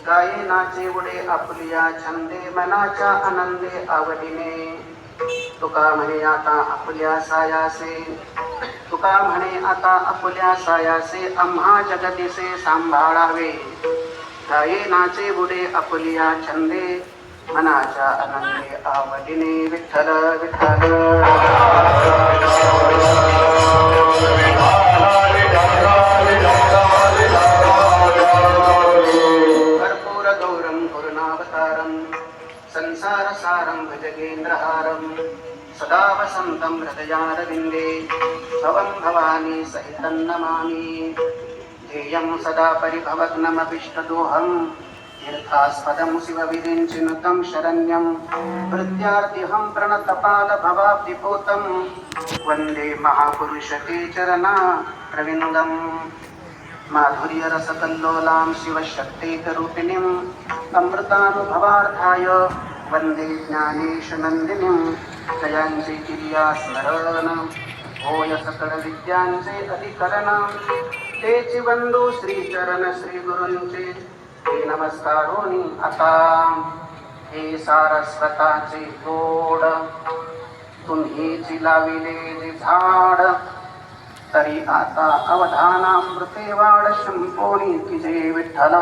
गाये नाचे उडे आपुलिया छंदे मनाच्या आनंदे आवडीने तुका म्हणे आता आपुल्या सायासे तुका म्हणे आता आपुल्या सायासे आम्हा जगदीसे सांभाळावे गाये नाचे बुडे आपुलिया छंदे मनाच्या आनंदे आवडीने विठ्ठल विठ्ठल कर्पूर गौरम करुणावतारम संसार सारं भजगेन्द्रहारं सदा वसन्तं हृदयारविन्दे भवं भवानी सहितं नमामि ध्येयं सदा परिभवग्नमभीष्टदोहं तीर्थास्पदं शिवविरिञ्चिनुतं शरण्यं प्रत्यार्तिहं प्रणतपालभवाब्धिपूतं वन्दे महापुरुषते चरणारविन्दम् माधुर्यरसकल्लोलां शिवशक्तेकरूपिणीम् अमृतानुभवार्थाय वन्दे ज्ञानेशनन्दिनीं जयांचे किर्या स्मरण होय सकल विद्यांचे अधिकरण तेची वंदो श्रीचरण श्रीगुरूंचे हे नमस्कारोनी आता हे सारस्वताचे गोड तुम्हीची लाविले झाड तरी आता अवधानामृते वाढ शंपोनी की जय विठ्ठल